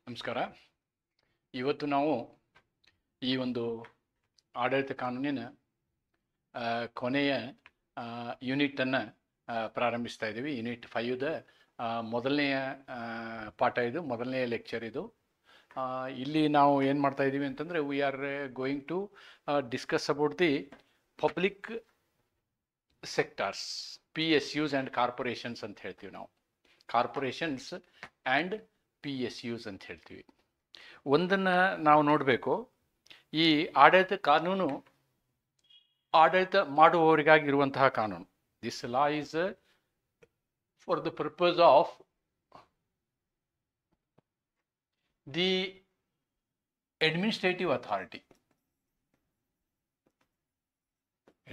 ನಮಸ್ಕಾರ. ಇವತ್ತು ನಾವು ಈ ಒಂದು ಆಡಳಿತ ಕಾನೂನಿನ ಕೊನೆಯ ಯೂನಿಟನ್ನು ಪ್ರಾರಂಭಿಸ್ತಾ ಇದ್ದೀವಿ. ಯೂನಿಟ್ 5ದ ಮೊದಲನೆಯ ಪಾಠ ಇದು, ಮೊದಲನೆಯ ಲೆಕ್ಚರ್ ಇದು. ಇಲ್ಲಿ ನಾವು ಏನು ಮಾಡ್ತಾ ಇದ್ದೀವಿ ಅಂತಂದರೆ, we are going to discuss about the public sectors, PSUs and corporations ಅಂತ ಹೇಳ್ತೀವಿ ನಾವು. ಕಾರ್ಪೊರೇಷನ್ಸ್ ಆ್ಯಂಡ್ PSUs ಅಂತ ಹೇಳ್ತೀವಿ. ಒಂದನ್ನು ನಾವು ನೋಡಬೇಕು, ಈ ಆಡಳಿತ ಕಾನೂನು ಆಡಳಿತ ಮಾಡುವವರಿಗಾಗಿರುವಂತಹ ಕಾನೂನು. This law is for the purpose of the administrative authority.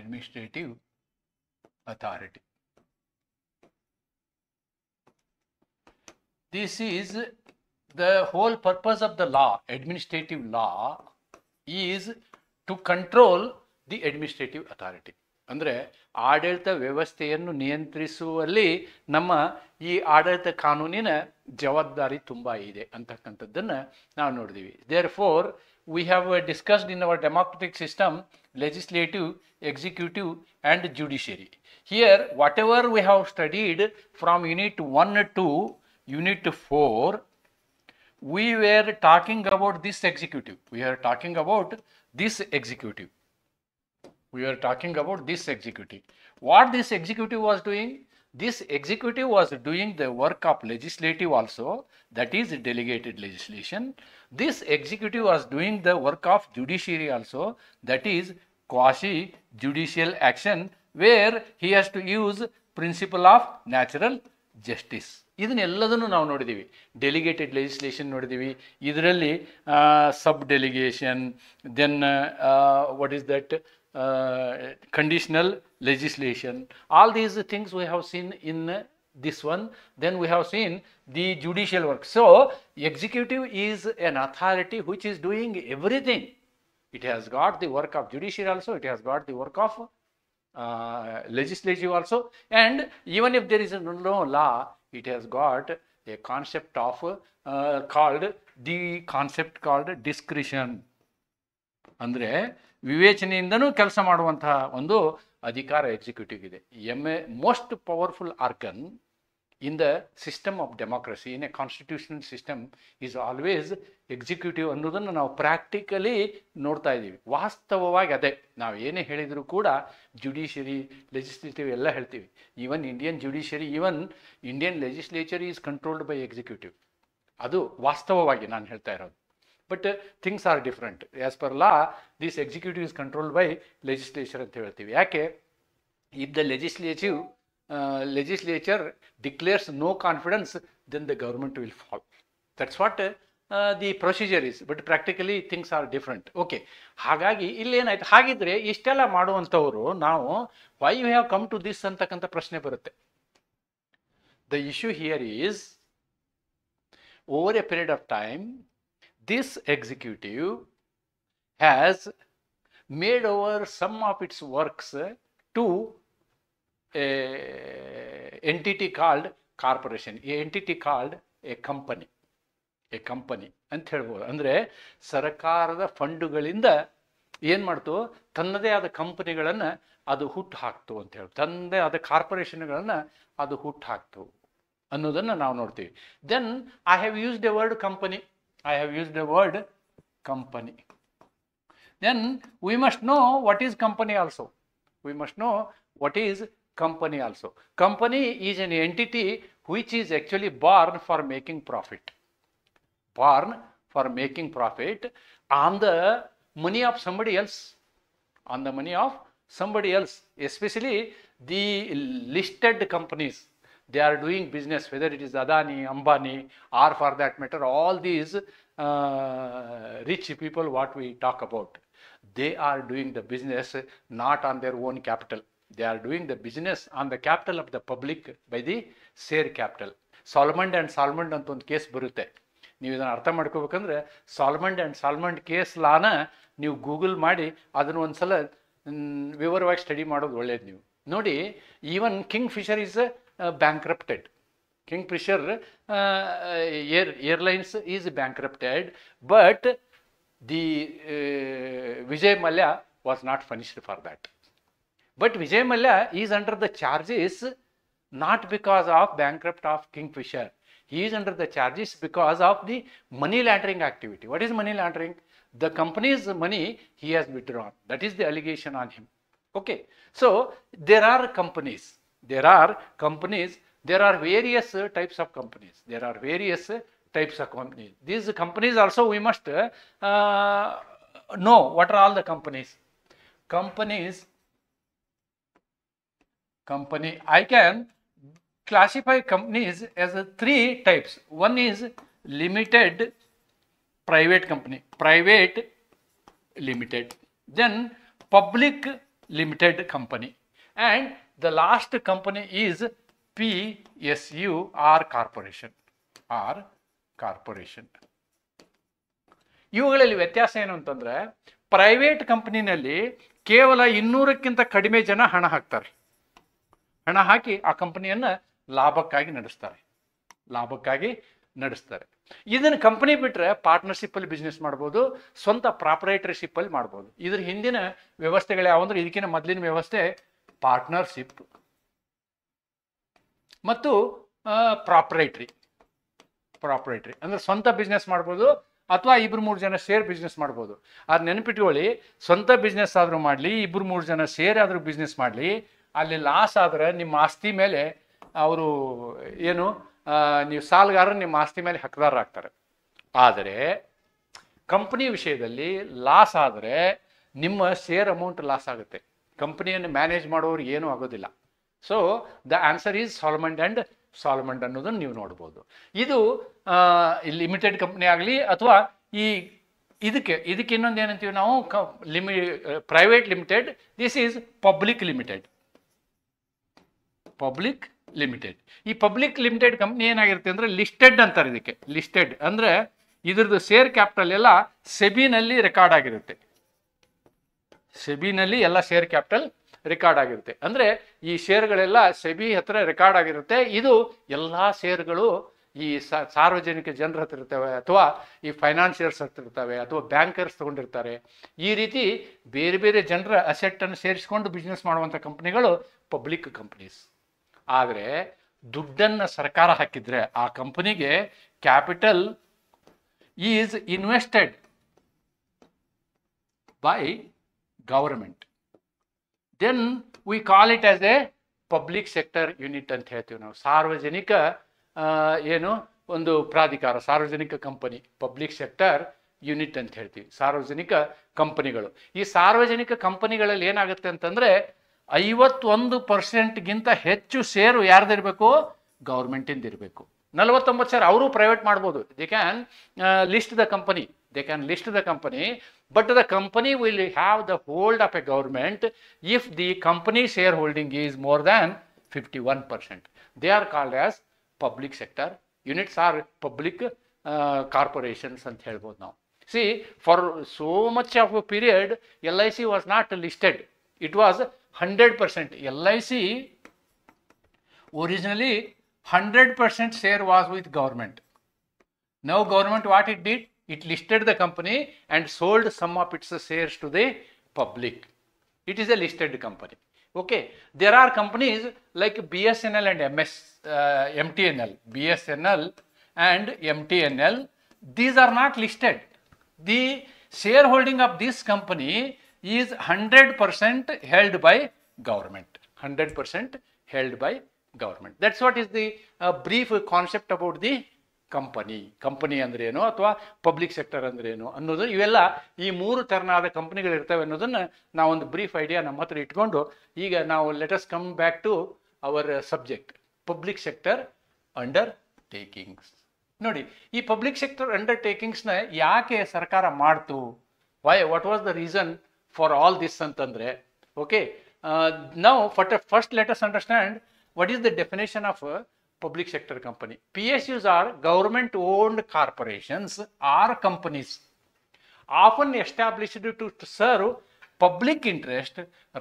Administrative authority. This is the whole purpose of the law. Administrative law is to control the administrative authority. ಅಂದರೆ ಆಡಳಿತ ವ್ಯವಸ್ಥೆಯನ್ನು ನಿಯಂತ್ರಿಸುವಲ್ಲಿ ನಮ್ಮ ಈ ಆಡಳಿತ ಕಾನೂನಿನ ಜವಾಬ್ದಾರಿ ತುಂಬ ಇದೆ ಅಂತಕ್ಕಂಥದ್ದನ್ನು ನಾವು ನೋಡಿದ್ದೀವಿ. Therefore, we have discussed in our democratic system legislative, executive and judiciary. Here, whatever we have studied from Unit 1 to Unit 4, we were talking about this executive. We are talking about this executive. We are talking about this executive. What this executive was doing? This executive was doing the work of legislative also, that is delegated legislation. This executive was doing the work of judiciary also, that is quasi-judicial action, where he has to use principle of natural justice. ಇದನ್ನೆಲ್ಲದನ್ನು ನಾವು ನೋಡಿದ್ದೀವಿ. Delegated legislation ನೋಡಿದ್ದೀವಿ, ಇದರಲ್ಲಿ sub delegation, then what is that conditional legislation. All these things we have seen in this one. Then we have seen the judicial work. So executive is an authority which is doing everything. It has got the work of judiciary also, it has got the work of legislative also, and even if there is no law, it has got a concept of called discretion. ಅಂದರೆ ವಿವೇಚನೆಯಿಂದನೂ ಕೆಲಸ ಮಾಡುವಂತಹ ಒಂದು ಅಧಿಕಾರ executive ಇದೆ. Most powerful organ in the system of democracy, in a constitutional system is always executive ಅನ್ನೋದನ್ನು ನಾವು practically ನೋಡ್ತಾ ಇದ್ದೀವಿ. ವಾಸ್ತವವಾಗಿ ಅದೇ. ನಾವು ಏನೇ ಹೇಳಿದರೂ ಕೂಡ ಜುಡಿಷಿಯರಿ, ಲೆಜಿಸ್ಲೇಟಿವ್ ಎಲ್ಲ ಹೇಳ್ತೀವಿ. Even Indian judiciary, even Indian legislature is controlled by executive. ಅದು ವಾಸ್ತವವಾಗಿ ನಾನು ಹೇಳ್ತಾ ಇರೋದು. But things are different. As per law this executive is controlled by legislature ಅಂತ ಹೇಳ್ತೀವಿ. ಯಾಕೆ? If the legislature declares no confidence, then the government will fall. That's what the procedure is. But practically things are different. Okay. ಹಾಗಾಗಿ ಇಲ್ಲೇನಾಯ್ತು? ಹಾಗಿದ್ರೆ ಇಷ್ಟೆಲ್ಲ ಮಾಡುವಂಥವರು ನಾವು why you have come to this ಅಂತಕ್ಕಂಥ ಪ್ರಶ್ನೆ ಬರುತ್ತೆ. The issue here is, over a period of time, this executive has made over some of its works to a entity called corporation, a entity called a company ಅಂತ ಹೇಳ್ಬೋದು. ಅಂದರೆ ಸರ್ಕಾರದ ಫಂಡುಗಳಿಂದ ಏನು ಮಾಡ್ತು? ತನ್ನದೇ ಆದ ಕಂಪನಿಗಳನ್ನು ಅದು ಹುಟ್ಟು ಹಾಕ್ತು ಅಂತ ಹೇಳಿ, ತನ್ನದೇ ಆದ ಕಾರ್ಪೊರೇಷನ್ಗಳನ್ನು ಅದು ಹುಟ್ಟು ಹಾಕ್ತು ಅನ್ನೋದನ್ನು ನಾವು ನೋಡ್ತೀವಿ. Then I have used a word company. Then we must know what is company also. Company is an entity which is actually born for making profit on the money of somebody else, especially the listed companies. They are doing business, whether it is Adani, Ambani, or for that matter all these rich people what we talk about. They are doing the business not on their own capital. They are doing the business on the capital of the public by the share capital. Salmond ಅಂತ ಒಂದು case ಬರುತ್ತೆ. ನೀವು ಇದನ್ನು ಅರ್ಥ ಮಾಡ್ಕೋಬೇಕಂದ್ರೆ ಸಾಲ್ಮಂಡ್ and ಸಾಲ್ಮಂಡ್ case ಲಾನ ನೀವು Google ಮಾಡಿ ಅದನ್ನು ಒಂದು ಸಲ ವಿವರವಾಗಿ ಸ್ಟಡಿ ಮಾಡೋದು ಒಳ್ಳೇದು. ನೀವು ನೋಡಿ, even Kingfisher is bankrupted. Kingfisher Airlines is bankrupted, but the Vijay Mallya was not punished for that. But Vijay Mallya is under the charges not because of bankrupt of Kingfisher. He is under the charges because of the money laundering activity. What is money laundering? The company's money he has withdrawn. That is the allegation on him. Okay. So there are companies. There are various types of companies. There are various types of companies. These companies also we must know what are all the companies. I can classify companies as three types. One is limited private company, private limited, then public limited company, and the last company is PSU or corporation. ಇವುಗಳಲ್ಲಿ ವ್ಯತ್ಯಾಸ ಏನು ಅಂತಂದ್ರೆ private ಕಂಪನಿನಲ್ಲಿ ಕೇವಲ 200ಕ್ಕಿಂತ ಕಡಿಮೆ ಜನ ಹಣ ಹಾಕ್ತಾರೆ. ಹಣ ಹಾಕಿ ಆ ಕಂಪನಿಯನ್ನ ಲಾಭಕ್ಕಾಗಿ ನಡೆಸ್ತಾರೆ. ಇದನ್ನ ಕಂಪನಿ ಬಿಟ್ರೆ ಪಾರ್ಟ್ನರ್ಶಿಪ್ ಅಲ್ಲಿ ಬಿಸ್ನೆಸ್ ಮಾಡ್ಬೋದು, ಸ್ವಂತ ಪ್ರಾಪರೇಟರ್ಶಿಪ್ ಅಲ್ಲಿ ಮಾಡ್ಬೋದು. ಇದ್ರ ಹಿಂದಿನ ವ್ಯವಸ್ಥೆಗಳು ಯಾವಂದ್ರೆ ಇದಕ್ಕಿಂತ ಮೊದಲಿನ ವ್ಯವಸ್ಥೆ ಪಾರ್ಟ್ನರ್ಶಿಪ್ ಮತ್ತು ಪ್ರಾಪರೇಟರಿ ಅಂದ್ರೆ ಸ್ವಂತ ಬಿಸ್ನೆಸ್ ಮಾಡ್ಬೋದು ಅಥವಾ 2-3 ಜನ ಸೇರ್ ಬಿಸ್ನೆಸ್ ಮಾಡ್ಬೋದು. ಅದು ನೆನಪಿಟ್ಕೊಳ್ಳಿ, ಸ್ವಂತ ಬಿಸ್ನೆಸ್ ಆದ್ರೂ ಮಾಡಲಿ, 2-3 ಜನ ಸೇರ್ ಆದ್ರೂ ಬಿಸ್ನೆಸ್ ಮಾಡಲಿ, ಅಲ್ಲಿ ಲಾಸ್ ಆದ್ರೆ ನಿಮ್ಮ ಆಸ್ತಿ ಮೇಲೆ ಅವರು ನೀವು ಸಾಲಗಾರರು ನಿಮ್ಮ ಆಸ್ತಿ ಮೇಲೆ ಹಕ್ಕದಾರರಾಗ್ತಾರೆ. ಆದರೆ ಕಂಪನಿ ವಿಷಯದಲ್ಲಿ ಲಾಸ್ ಆದರೆ ನಿಮ್ಮ ಶೇರ್ ಅಮೌಂಟ್ ಲಾಸ್ ಆಗುತ್ತೆ. ಕಂಪನಿಯನ್ನು ಮ್ಯಾನೇಜ್ ಮಾಡೋರು ಏನೂ ಆಗೋದಿಲ್ಲ. ಸೊ ದ ಆನ್ಸರ್ ಈಸ್ ಸಾಲ್ಮಂಡ್ ಅನ್ನೋದನ್ನು ನೀವು ನೋಡ್ಬೋದು. ಇದು ಲಿಮಿಟೆಡ್ ಕಂಪ್ನಿ ಆಗಲಿ ಅಥವಾ ಇದಕ್ಕೆ ಇನ್ನೊಂದು ಏನಂತೀವಿ ನಾವು private limited. This is public limited. ಈ ಪಬ್ಲಿಕ್ ಲಿಮಿಟೆಡ್ ಕಂಪ್ನಿ ಏನಾಗಿರುತ್ತೆ ಅಂದ್ರೆ ಲಿಸ್ಟೆಡ್ ಅಂತಾರೆ. ಇದಕ್ಕೆ ಲಿಸ್ಟೆಡ್ ಅಂದ್ರೆ ಇದ್ರದ್ದು ಶೇರ್ ಕ್ಯಾಪಿಟಲ್ ಎಲ್ಲ ಸೆಬಿನಲ್ಲಿ ರೆಕಾರ್ಡ್ ಆಗಿರುತ್ತೆ. ಸೆಬಿನಲ್ಲಿ ಎಲ್ಲ ಶೇರ್ ಕ್ಯಾಪಿಟಲ್ ರೆಕಾರ್ಡ್ ಆಗಿರುತ್ತೆ. ಅಂದ್ರೆ ಈ ಶೇರ್ಗಳೆಲ್ಲ ಸೆಬಿ ಹತ್ರ ರೆಕಾರ್ಡ್ ಆಗಿರುತ್ತೆ. ಇದು ಎಲ್ಲಾ ಶೇರ್ಗಳು ಈ ಸಾರ್ವಜನಿಕ ಜನರ ಹತ್ರ ಇರ್ತವೆ ಅಥವಾ ಈ ಫೈನಾನ್ಸಿಯರ್ಸ್ ಹತ್ರ ಇರ್ತವೆ ಅಥವಾ ಬ್ಯಾಂಕರ್ಸ್ ತಗೊಂಡಿರ್ತಾರೆ. ಈ ರೀತಿ ಬೇರೆ ಬೇರೆ ಜನರ ಅಸೆಟ್ ಅನ್ನು ಸೇರಿಸಿಕೊಂಡು ಬಿಸ್ನೆಸ್ ಮಾಡುವಂಥ ಕಂಪನಿಗಳು ಪಬ್ಲಿಕ್ ಕಂಪನೀಸ್. ಆದರೆ ದುಡ್ಡನ್ನು ಸರ್ಕಾರ ಹಾಕಿದ್ರೆ ಆ ಕಂಪನಿಗೆ capital is invested by government, then we call it as a public sector unit ಅಂತ ಹೇಳ್ತೀವಿ ನಾವು. ಸಾರ್ವಜನಿಕ ಒಂದು ಪ್ರಾಧಿಕಾರ, ಸಾರ್ವಜನಿಕ ಕಂಪನಿ, ಪಬ್ಲಿಕ್ ಸೆಕ್ಟರ್ ಯೂನಿಟ್ ಅಂತ ಹೇಳ್ತೀವಿ. ಸಾರ್ವಜನಿಕ ಕಂಪನಿಗಳು. ಈ ಸಾರ್ವಜನಿಕ ಕಂಪನಿಗಳಲ್ಲಿ ಏನಾಗುತ್ತೆ ಅಂತಂದ್ರೆ 51% ಹೆಚ್ಚು ಶೇರು ಯಾರ್ದಿರಬೇಕು? ಗೌರ್ಮೆಂಟಿಂದ ಇರಬೇಕು. 49% ಅವರು ಪ್ರೈವೇಟ್ ಮಾಡ್ಬೋದು. They can list the company, but the company will have the hold of a government if the company share holding is more than 51%. They are called as public sector units or public corporations ಅಂತ ಹೇಳ್ಬೋದು ನಾವು. See, for so much of a period LIC was not listed. It was 100%. LIC originally 100% share was with government. Now government what it did? It listed the company and sold some of its shares to the public. It is a listed company. Okay. There are companies like BSNL and MTNL. BSNL and MTNL. These are not listed. The shareholding of this company is 100% held by government. 100% held by government. That's what is the brief concept about the company ಅಂದ್ರೆ ಏನು ಅಥವಾ public sector ಅಂದ್ರೆ ಏನು ಅನ್ನೋದು. ಇವೆಲ್ಲ ಈ 3 ತೆರನಾದ ಕಂಪನಿಗಳು ಇರ್ತವೆ ಅನ್ನೋದನ್ನ ನಾವೊಂದು ಬ್ರೀಫ್ ಐಡಿಯಾ ನಮ್ಮ ಹತ್ರ ಇಟ್ಕೊಂಡು ಈಗ ನಾವು let us come back to our subject, public sector undertakings. ನೋಡಿ, ಈ ಪಬ್ಲಿಕ್ ಸೆಕ್ಟರ್ ಅಂಡರ್ ಟೇಕಿಂಗ್ಸ್ನ ಯಾಕೆ ಸರ್ಕಾರ ಮಾಡ್ತು? What was the reason for all this ಅಂತಂದ್ರೆ, okay, now first let us understand what is the definition of a public sector company. PSUs are government owned corporations or companies often established to serve public interest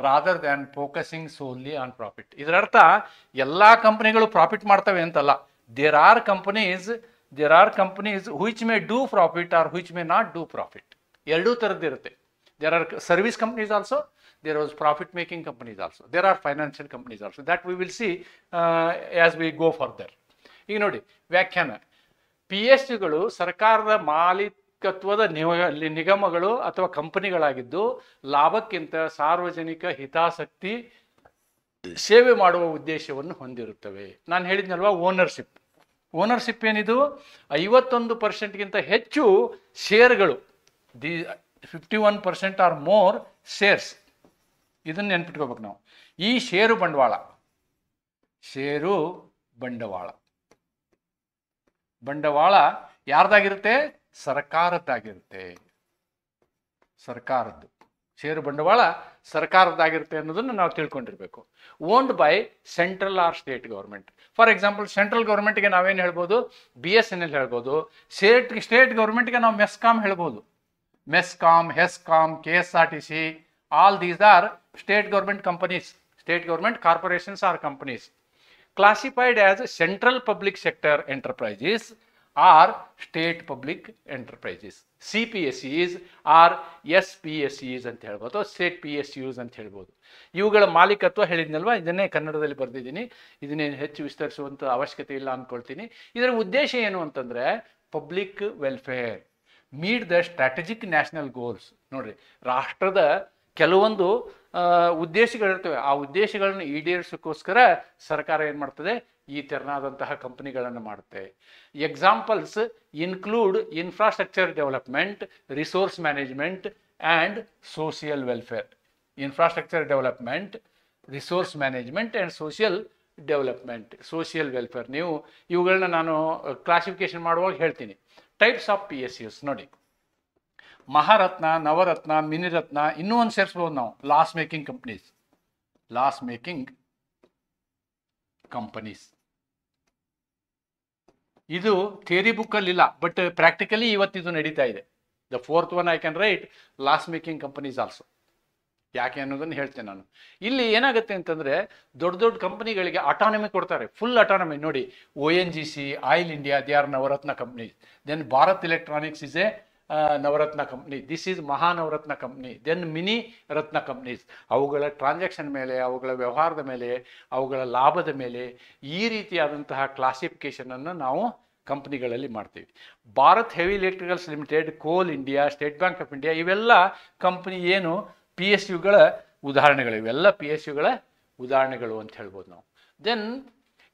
rather than focusing solely on profit. ಇದರ ಅರ್ಥ ಎಲ್ಲಾ ಕಂಪನಿಗಳು profit ಮಾಡ್ತವೆ ಅಂತಲ್ಲ. there are companies which may do profit or which may not do profit. ಎರಡೂ ಥರದ್ದಿರುತ್ತೆ. There are service companies also, there was profit making companies also, there are financial companies also. That we will see as we go further. ಈಗ ನೋಡಿ ವ್ಯಾಖ್ಯಾನ. P S ಯುಗಳು ಸರ್ಕಾರದ ಮಾಲೀಕತ್ವದ ನಿಗಮಗಳು ಅಥವಾ ಕಂಪನಿಗಳಾಗಿದ್ದು ಲಾಭಕ್ಕಿಂತ ಸಾರ್ವಜನಿಕ ಹಿತಾಸಕ್ತಿ ಸೇವೆ ಮಾಡುವ ಉದ್ದೇಶವನ್ನು ಹೊಂದಿರುತ್ತವೆ. ನಾನು ಹೇಳಿದ್ನಲ್ವಾ ಓನರ್ಶಿಪ್ ಏನಿದು 51%ಗಿಂತ ಹೆಚ್ಚು ಶೇರ್ಗಳು, 51% ಆರ್ ಮೋರ್ ಶೇರ್ಸ್. ಇದನ್ನು ನೆನ್ಪಿಟ್ಕೋಬೇಕು ನಾವು. ಈ ಷೇರು ಬಂಡವಾಳ ಯಾರ್ದಾಗಿರುತ್ತೆ? ಸರ್ಕಾರದ್ದಾಗಿರುತ್ತೆ. ಸರ್ಕಾರದ್ದು ಷೇರು ಬಂಡವಾಳ ಸರ್ಕಾರದ್ದಾಗಿರುತ್ತೆ ಅನ್ನೋದನ್ನು ನಾವು ತಿಳ್ಕೊಂಡಿರ್ಬೇಕು. Owned by central or state government. For example central ಗೌರ್ಮೆಂಟ್ಗೆ ನಾವೇನು ಹೇಳ್ಬೋದು? BSNL ಹೇಳ್ಬೋದು. ಸ್ಟೇಟ್ ಗೌರ್ಮೆಂಟ್ಗೆ ನಾವು ಮೆಸ್ಕಾಮ್ ಹೇಳ್ಬೋದು. MESCOM, HESCOM, KSRTC, all these are state government companies. State government corporations are companies classified as central public sector enterprises or state public enterprises. CPSEs or SPSEs ಅಂತ ಹೇಳ್ಬೋದು, ಸ್ಟೇಟ್ PSUs ಅಂತ ಹೇಳ್ಬೋದು. ಇವುಗಳ ಮಾಲೀಕತ್ವ ಹೇಳಿದ್ನಲ್ವಾ, ಇದನ್ನೇ ಕನ್ನಡದಲ್ಲಿ ಬರೆದಿದ್ದೀನಿ. ಇದನ್ನೇನು ಹೆಚ್ಚು ವಿಸ್ತರಿಸುವಂಥ ಅವಶ್ಯಕತೆ ಇಲ್ಲ ಅಂದ್ಕೊಳ್ತೀನಿ. ಇದರ ಉದ್ದೇಶ ಏನು ಅಂತಂದರೆ public welfare, meet the strategic national goals. ನೋಡ್ರಿ, ರಾಷ್ಟ್ರದ ಕೆಲವೊಂದು ಉದ್ದೇಶಗಳಿರ್ತವೆ. ಆ ಉದ್ದೇಶಗಳನ್ನು ಈಡೇರಿಸೋಕ್ಕೋಸ್ಕರ ಸರ್ಕಾರ ಏನು ಮಾಡ್ತದೆ? ಈ ತೆರನಾದಂತಹ ಕಂಪನಿಗಳನ್ನು ಮಾಡುತ್ತೆ. Examples include infrastructure development, resource management and social welfare. Infrastructure development, resource management and social welfare. ನೀವು ಇವುಗಳನ್ನ ನಾನು ಕ್ಲಾಸಿಫಿಕೇಶನ್ ಮಾಡುವಾಗ ಹೇಳ್ತೀನಿ. ಟೈಪ್ಸ್ ಆಫ್ PSUs ನೋಡಿ, ಮಹಾರತ್ನ, ನವರತ್ನ, ಮಿನಿರತ್ನ, ಇನ್ನೂ ಒಂದು ಸೇರಿಸ್ಬೋದು ನಾವು, ಲಾಸ್ ಮೇಕಿಂಗ್ ಕಂಪನೀಸ್. ಇದು ಥಿಯರಿ ಬುಕ್ಕಲ್ಲಿ ಇಲ್ಲ, ಬಟ್ ಪ್ರಾಕ್ಟಿಕಲಿ ಇವತ್ತಿದು ನಡೀತಾ ಇದೆ. The fourth one I can write loss making companies also. ಯಾಕೆ ಅನ್ನೋದನ್ನು ಹೇಳ್ತೇನೆ ನಾನು. ಇಲ್ಲಿ ಏನಾಗುತ್ತೆ ಅಂತಂದರೆ, ದೊಡ್ಡ ಕಂಪನಿಗಳಿಗೆ ಅಟಾನಮಿ ಕೊಡ್ತಾರೆ, ಫುಲ್ ಅಟಾನಮಿ. ನೋಡಿ, ONGC, oil India, they are Navratna companies. Then Bharat electronics is a Navratna company. This is Mahanavratna company. Then mini ratna companies. ಅವುಗಳ ಟ್ರಾನ್ಸಾಕ್ಷನ್ ಮೇಲೆ, ಅವುಗಳ ವ್ಯವಹಾರದ ಮೇಲೆ, ಅವುಗಳ ಲಾಭದ ಮೇಲೆ ಈ ರೀತಿಯಾದಂತಹ ಕ್ಲಾಸಿಫಿಕೇಶನನ್ನು ನಾವು ಕಂಪ್ನಿಗಳಲ್ಲಿ ಮಾಡ್ತೀವಿ. ಭಾರತ್ ಹೆವಿ ಎಲೆಕ್ಟ್ರಿಕಲ್ಸ್ ಲಿಮಿಟೆಡ್, ಕೋಲ್ India, state bank of India, ಇವೆಲ್ಲ ಕಂಪ್ನಿ ಏನು PSUಗಳ ಉದಾಹರಣೆಗಳು. ಇವೆಲ್ಲ PSUಗಳ ಉದಾಹರಣೆಗಳು ಅಂತ ಹೇಳ್ಬೋದು ನಾವು. ದೆನ್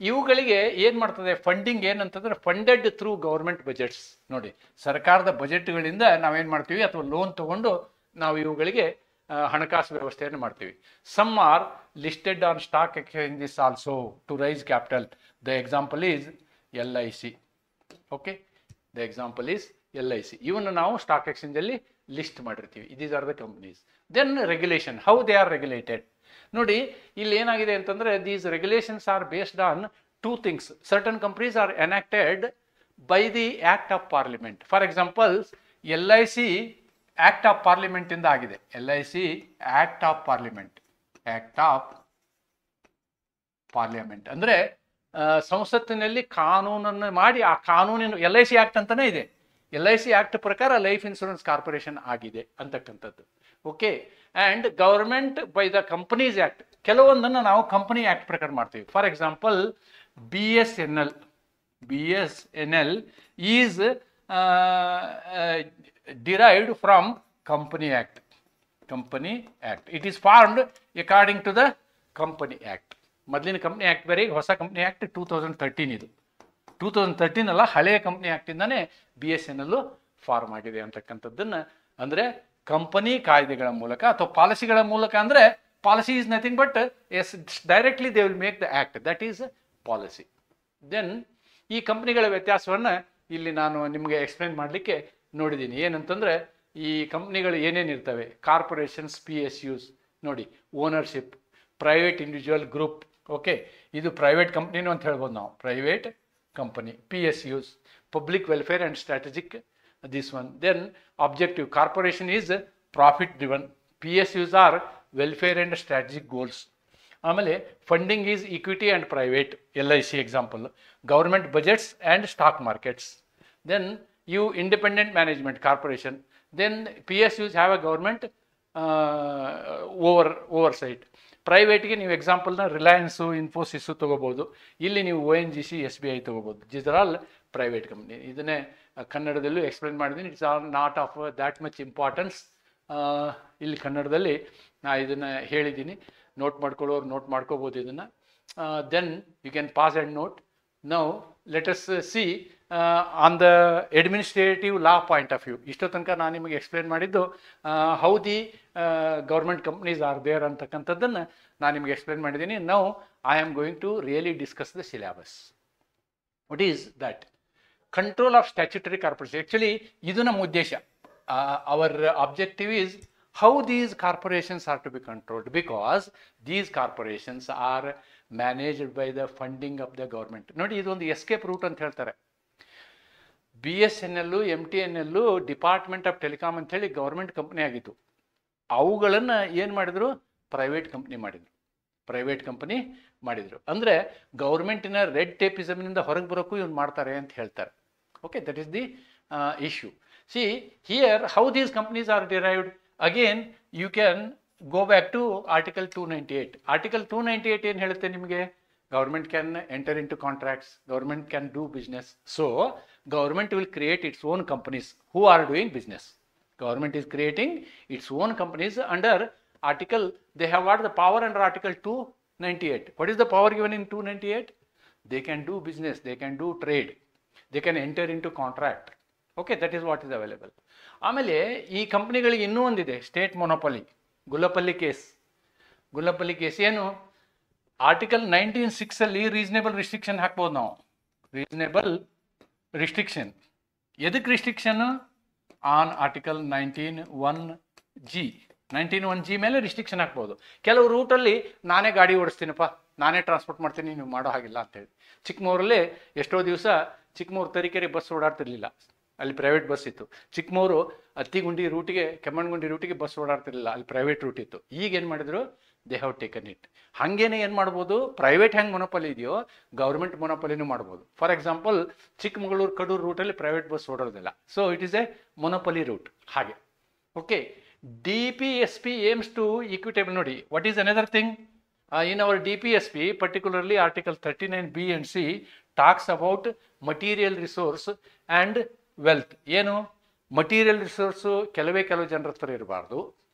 ಇವುಗಳಿಗೆ ಏನು ಮಾಡ್ತದೆ? ಫಂಡಿಂಗ್ ಏನಂತಂದ್ರೆ ಫಂಡೆಡ್ ಥ್ರೂ ಗೌರ್ಮೆಂಟ್ ಬಜೆಟ್ಸ್. ನೋಡಿ, ಸರ್ಕಾರದ ಬಜೆಟ್ಗಳಿಂದ ನಾವೇನು ಮಾಡ್ತೀವಿ, ಅಥವಾ ಲೋನ್ ತಗೊಂಡು ನಾವು ಇವುಗಳಿಗೆ ಹಣಕಾಸು ವ್ಯವಸ್ಥೆಯನ್ನು ಮಾಡ್ತೀವಿ. Some are listed on stock exchanges also to raise capital. The example is LIC. Okay, the example is LIC. ಇವನ್ನು ನಾವು ಸ್ಟಾಕ್ ಎಕ್ಸ್ಚೇಂಜಲ್ಲಿ ಲಿಸ್ಟ್ ಮಾಡಿರ್ತೀವಿ. These are the companies. Then regulation, how they are regulated. ನೋಡಿ, ಇಲ್ಲಿ ಏನಾಗಿದೆ ಅಂತಂದರೆ, these regulations are based on 2 things. Certain companies are enacted by the act of parliament. For example, LIC act of ಪಾರ್ಲಿಮೆಂಟಿಂದ ಆಗಿದೆ. LIC act of parliament ಅಂದರೆ ಸಂಸತ್ತಿನಲ್ಲಿ ಕಾನೂನನ್ನು ಮಾಡಿ, ಆ ಕಾನೂನಿನ LIC ಆ್ಯಕ್ಟ್ ಅಂತಲೇ ಇದೆ. LIC ಆ್ಯಕ್ಟ್ ಪ್ರಕಾರ ಲೈಫ್ ಇನ್ಶೂರೆನ್ಸ್ ಕಾರ್ಪೊರೇಷನ್ ಆಗಿದೆ ಅಂತಕ್ಕಂಥದ್ದು. Okay, and government by the companies act. ಕೆಲವೊಂದನ್ನು ನಾವು ಕಂಪನಿ ಆ್ಯಕ್ಟ್ ಪ್ರಕಾರ ಮಾಡ್ತೀವಿ. For example, BSNL is derived from company act. It is formed according to the company act. ಮೊದಲಿನ ಕಂಪ್ನಿ ಆ್ಯಕ್ಟ್ ಬೇರೆ, ಹೊಸ ಕಂಪ್ನಿ ಆ್ಯಕ್ಟ್ 2013. ಇದು 2013 ಅಲ್ಲ, ಹಳೆಯ ಕಂಪ್ನಿ ಆ್ಯಕ್ಟಿಂದನೇ BSNL ಫಾರ್ಮ್ ಆಗಿದೆ ಅಂತಕ್ಕಂಥದ್ದನ್ನು. ಅಂದರೆ ಕಂಪನಿ ಕಾಯ್ದೆಗಳ ಮೂಲಕ ಅಥವಾ ಪಾಲಿಸಿಗಳ ಮೂಲಕ, ಅಂದರೆ policy is nothing but directly they will make the act, that is policy. Then ಈ ಕಂಪ್ನಿಗಳ ವ್ಯತ್ಯಾಸವನ್ನು ಇಲ್ಲಿ ನಾನು ನಿಮಗೆ ಎಕ್ಸ್ಪ್ಲೇನ್ ಮಾಡಲಿಕ್ಕೆ ನೋಡಿದ್ದೀನಿ. ಏನಂತಂದರೆ, ಈ ಕಂಪ್ನಿಗಳು ಏನೇನಿರ್ತವೆ? Corporations, PSUs. ನೋಡಿ, ownership, private individual group. Okay, ಇದು ಪ್ರೈವೇಟ್ ಕಂಪ್ನಿನೂ ಅಂತ ಹೇಳ್ಬೋದು ನಾವು, private company. PSUs, public welfare and strategic, this one. Then objective, corporation is profit driven. PSUs are welfare and strategic goals. ಆಮೇಲೆ funding is equity and private, LIC example, government budgets and stock markets. Then you independent management corporation, then PSUs have a government oversight. ಪ್ರೈವೇಟ್ಗೆ ನೀವು ಎಕ್ಸಾಂಪಲ್ನ ರಿಲಯನ್ಸು, ಇನ್ಫೋಸಿಸ್ಸು ತೊಗೋಬೋದು. ಇಲ್ಲಿ ನೀವು ONGC, SBI ತೊಗೋಬೋದು. These are all private company. ಇದನ್ನೇ ಕನ್ನಡದಲ್ಲೂ explain ಮಾಡಿದ್ದೀನಿ. It's all not of that much importance. ಇಲ್ಲಿ ಕನ್ನಡದಲ್ಲಿ ನಾ ಇದನ್ನು ಹೇಳಿದ್ದೀನಿ. ನೋಟ್ ಮಾಡ್ಕೊಳ್ಳೋರು ನೋಟ್ ಮಾಡ್ಕೋಬೋದು ಇದನ್ನು. Then you can pass and note. Now let us see on the administrative law point of view. ಇಷ್ಟೋ ತನಕ ನಾನು ನಿಮಗೆ ಎಕ್ಸ್ಪ್ಲೇನ್ ಮಾಡಿದ್ದು how the government companies are there ಅಂತಕ್ಕಂಥದ್ದನ್ನು ನಾನು ನಿಮಗೆ ಎಕ್ಸ್ಪ್ಲೇನ್ ಮಾಡಿದ್ದೀನಿ. Now I am going to really discuss the syllabus. What is that? Control of statutory corporation. Actually ಇದು ನಮ್ಮ ಉದ್ದೇಶ. Our objective is how these corporations are to be controlled, because these corporations are managed by the funding of the government. ನೋಡಿ, ಇದೊಂದು escape root ಅಂತ ಹೇಳ್ತಾರೆ. BSNL, MTNL department of telecom ಅಂತ ಹೇಳಿ government company ಆಗಿತ್ತು. ಅವುಗಳನ್ನು ಏನು ಮಾಡಿದ್ರು? ಪ್ರೈವೇಟ್ ಕಂಪ್ನಿ ಮಾಡಿದರು. ಅಂದರೆ ಗೌರ್ಮೆಂಟಿನ ರೆಡ್ ಟೇಪಿಸಮ್ನಿಂದ ಹೊರಗೆ ಬರೋಕ್ಕೂ ಇವ್ನು ಮಾಡ್ತಾರೆ ಅಂತ ಹೇಳ್ತಾರೆ. Okay, that is the issue. See here how these companies are derived. Again, you can go back to Article 298. Article 298 ಏನು ಹೇಳುತ್ತೆ ನಿಮಗೆ? Government can enter into contracts, government can do business. So, government will create its own companies who are doing business. Government is creating its own companies under Article, they have what the power under Article 298. What is the power given in 298? They can do business, they can do trade, they can enter into contract. Okay, that is what is available. ಆಮೇಲೆ ಈ ಕಂಪ್ನಿಗಳಿಗೆ ಇನ್ನೂ ಒಂದಿದೆ, state ಮೊನೋಪಲಿ. Gullapalli case ಏನು? Article 19(6) reasonable restriction ಹಾಕ್ಬೋದು ನಾವು. Reasonable restriction ಎದಕ್ಕೆ restriction? On article 19(1)G ಮೇಲೆ restriction ಹಾಕ್ಬೋದು. ಕೆಲವು ರೂಟಲ್ಲಿ ನಾನೇ ಗಾಡಿ ಓಡಿಸ್ತೀನಪ್ಪ, ನಾನೇ ಟ್ರಾನ್ಸ್ಪೋರ್ಟ್ ಮಾಡ್ತೀನಿ, ನೀವು ಮಾಡೋ ಹಾಗಿಲ್ಲ ಅಂತೇಳಿ. ಚಿಕ್ಕಮೂರಲ್ಲಿ ಎಷ್ಟೋ ದಿವಸ ಚಿಕ್ಕಮೂರು ತರೀಕೆರೆ ಬಸ್ ಓಡಾಡ್ತಿರ್ಲಿಲ್ಲ, ಅಲ್ಲಿ ಪ್ರೈವೇಟ್ ಬಸ್ ಇತ್ತು. ಚಿಕ್ಕಮೂರು ಅತ್ತಿಗುಂಡಿ ರೂಟಿಗೆ, ಕೆಮ್ಮಣ್ಣಗುಂಡಿ ರೂಟಿಗೆ ಬಸ್ ಓಡಾಡ್ತಿರಲಿಲ್ಲ, ಅಲ್ಲಿ ಪ್ರೈವೇಟ್ ರೂಟ್ ಇತ್ತು. ಈಗ ಏನು ಮಾಡಿದ್ರು? They have taken it. ಹಾಗೇನೆ ಏನು ಮಾಡ್ಬೋದು? ಪ್ರೈವೇಟ್ ಹೆಂಗೆ ಮೊನೋಪಲಿ ಇದೆಯೋ ಗೌರ್ಮೆಂಟ್ ಮೊನೋಪಲಿನೂ ಮಾಡ್ಬೋದು. ಫಾರ್ ಎಕ್ಸಾಂಪಲ್, ಚಿಕ್ಕಮಗಳೂರು ಕಡೂರು ರೂಟಲ್ಲಿ ಪ್ರೈವೇಟ್ ಬಸ್ ಓಡೋದಿಲ್ಲ, so it is a monopoly route. ಹಾಗೆ okay, DPSP aims to equitable. ನೋಡಿ, what is another thing in our DPSP, particularly Article 39(b) and (c) talks about material resource and wealth. ಏನು? Material resource ಕೆಲವು ಜನರ ಹತ್ರ ಇರಬಾರ್ದು,